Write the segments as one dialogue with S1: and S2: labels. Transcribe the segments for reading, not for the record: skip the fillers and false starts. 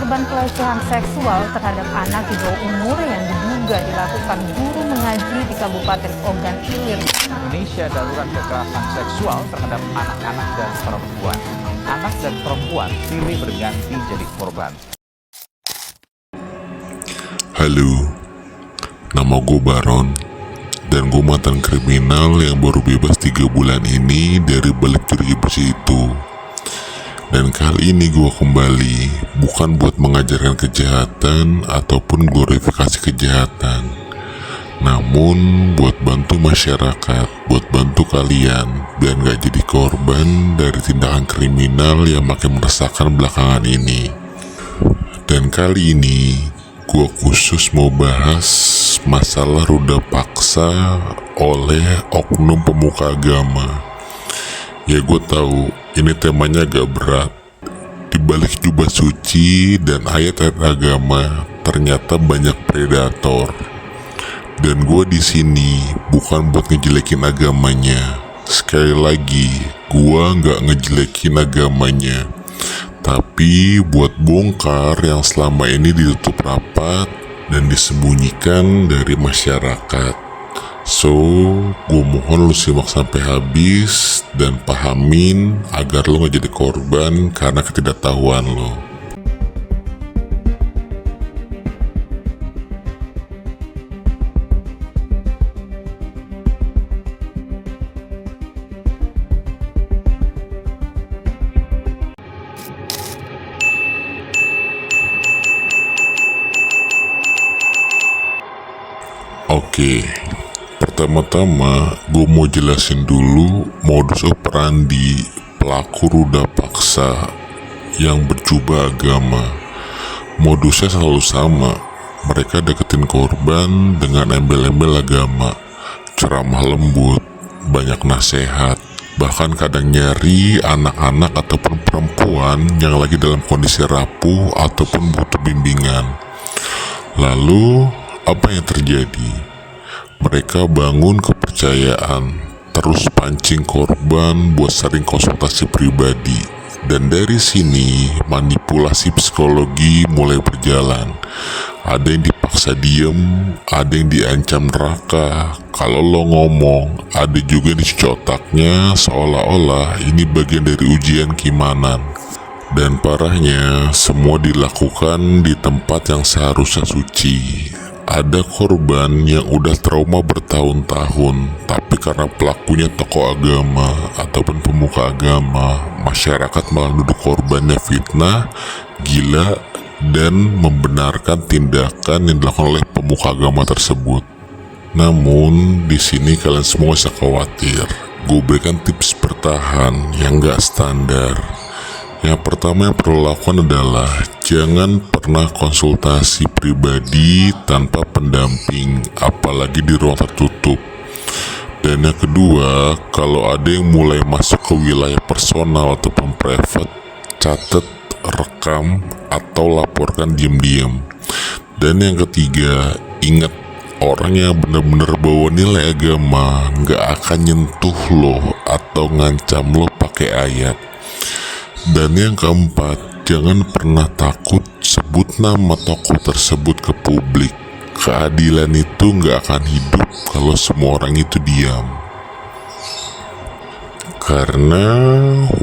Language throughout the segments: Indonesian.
S1: korban pelecehan seksual terhadap anak di bawah umur yang diduga dilakukan guru mengaji di Kabupaten Ogan Ilir.
S2: Indonesia darurat kekerasan seksual terhadap anak-anak dan perempuan. Anak dan perempuan silih berganti jadi korban.
S3: Halo, nama gue Baron, dan gue mantan kriminal yang baru bebas 3 bulan ini dari balik jeruji besi itu. Dan kali ini gue kembali bukan buat mengajarkan kejahatan ataupun glorifikasi kejahatan, namun buat bantu masyarakat, buat bantu kalian biar gak jadi korban dari tindakan kriminal yang makin meresahkan belakangan ini. Dan kali ini gue khusus mau bahas masalah ruda paksa oleh oknum pemuka agama. Ya gue tahu ini temanya agak berat. Di balik jubah suci dan ayat-ayat agama ternyata banyak predator. Dan gue di sini bukan buat ngejelekin agamanya. Sekali lagi, gue nggak ngejelekin agamanya, tapi buat bongkar yang selama ini ditutup rapat dan disembunyikan dari masyarakat. So, gue mohon lu simak sampai habis dan pahamin agar lu gak jadi korban karena ketidaktahuan lu. Oke, pertama-tama gue mau jelasin dulu modus operandi pelaku ruda paksa yang berjubah agama. Modusnya selalu sama, mereka deketin korban dengan embel-embel agama, ceramah lembut, banyak nasihat, bahkan kadang nyari anak-anak ataupun perempuan yang lagi dalam kondisi rapuh ataupun butuh bimbingan. Lalu apa yang terjadi? Mereka bangun kepercayaan, terus pancing korban buat sering konsultasi pribadi. Dan dari sini manipulasi psikologi mulai berjalan. Ada yang dipaksa diem, ada yang diancam neraka kalau lo ngomong, ada juga yang dicuci otaknya seolah-olah ini bagian dari ujian keimanan. Dan parahnya, semua dilakukan di tempat yang seharusnya suci. Ada korban yang udah trauma bertahun-tahun, tapi karena pelakunya tokoh agama ataupun pemuka agama, masyarakat malah duduk korbannya fitnah, gila, dan membenarkan tindakan yang dilakukan oleh pemuka agama tersebut. Namun, di sini kalian semua bisa khawatir. Gue berikan tips bertahan yang gak standar. Yang pertama yang perlu lakukan adalah jangan pernah konsultasi pribadi tanpa pendamping, apalagi di ruang tertutup. Dan yang kedua, kalau ada yang mulai masuk ke wilayah personal ataupun private, catat, rekam, atau laporkan diam-diam. Dan yang ketiga, ingat, orang yang benar-benar bawa nilai agama gak akan nyentuh lo atau ngancam lo pakai ayat. Dan yang keempat, jangan pernah takut sebut nama tokoh tersebut ke publik. Keadilan itu gak akan hidup kalau semua orang itu diam. Karena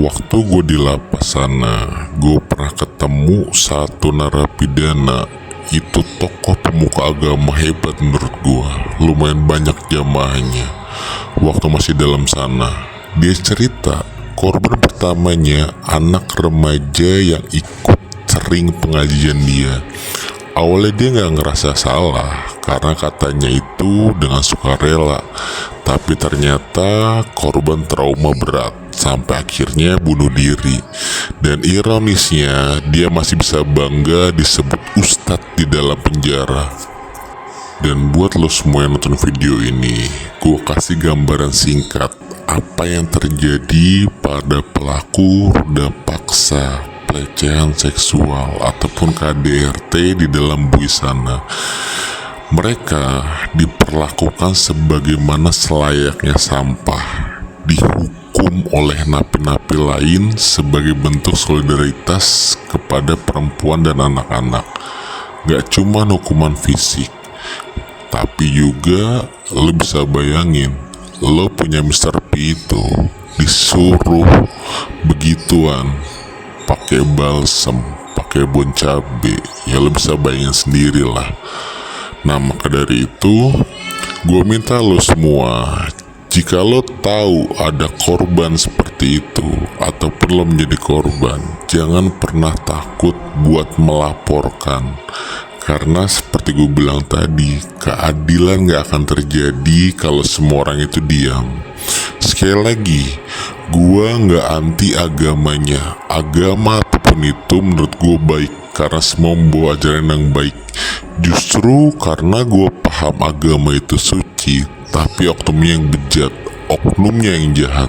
S3: waktu gue di lapas sana, gue pernah ketemu satu narapidana. Itu tokoh pemuka agama hebat menurut gue. Lumayan banyak jamaahnya. Waktu masih dalam sana, dia cerita korban pertamanya anak remaja yang ikut sering pengajian dia. Awalnya dia gak ngerasa salah karena katanya itu dengan sukarela, tapi ternyata korban trauma berat sampai akhirnya bunuh diri. Dan ironisnya dia masih bisa bangga disebut ustadz di dalam penjara. Dan buat lo semua yang nonton video ini, gue kasih gambaran singkat apa yang terjadi pada pelaku ruda paksa, pelecehan seksual ataupun KDRT di dalam bui sana. Mereka diperlakukan sebagaimana selayaknya sampah, dihukum oleh napi-napi lain sebagai bentuk solidaritas kepada perempuan dan anak-anak. Gak cuma hukuman fisik, tapi juga lo bisa bayangin, lo punya Mr. P itu disuruh begituan, pakai balsem, pakai bon cabe, ya lo bisa bayangin sendiri lah. Nah maka dari itu, gue minta lo semua, jika lo tahu ada korban seperti itu ataupun lo menjadi korban, jangan pernah takut buat melaporkan. Karena seperti gue bilang tadi, keadilan gak akan terjadi kalau semua orang itu diam. Sekali lagi, gue gak anti agamanya. Agama apapun itu menurut gue baik, karena semua membawa ajaran yang baik. Justru karena gue paham agama itu suci, tapi oknumnya yang bejat, oknumnya yang jahat.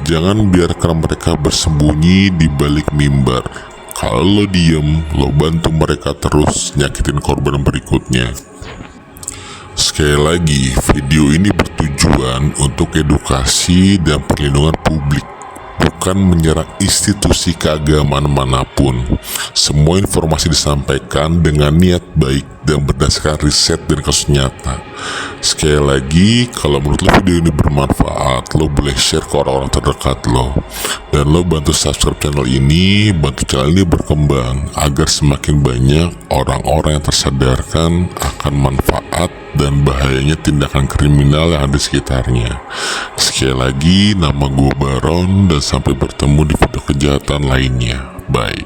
S3: Jangan biarkan mereka bersembunyi di balik mimbar. Kalau lo diem, lo bantu mereka terus nyakitin korban berikutnya. Sekali lagi, video ini bertujuan untuk edukasi dan perlindungan publik, bukan menyerang institusi keagamaan manapun. Semua informasi disampaikan dengan niat baik dan berdasarkan riset dan kasus nyata. Sekali lagi, kalau menurut lo video ini bermanfaat, lo boleh share ke orang-orang terdekat lo. Dan lo bantu subscribe channel ini, bantu channel ini berkembang agar semakin banyak orang-orang yang tersadarkan akan manfaat dan bahayanya tindakan kriminal yang ada di sekitarnya. Sekali lagi, nama gue Baron dan sampai bertemu di video kejahatan lainnya. Bye.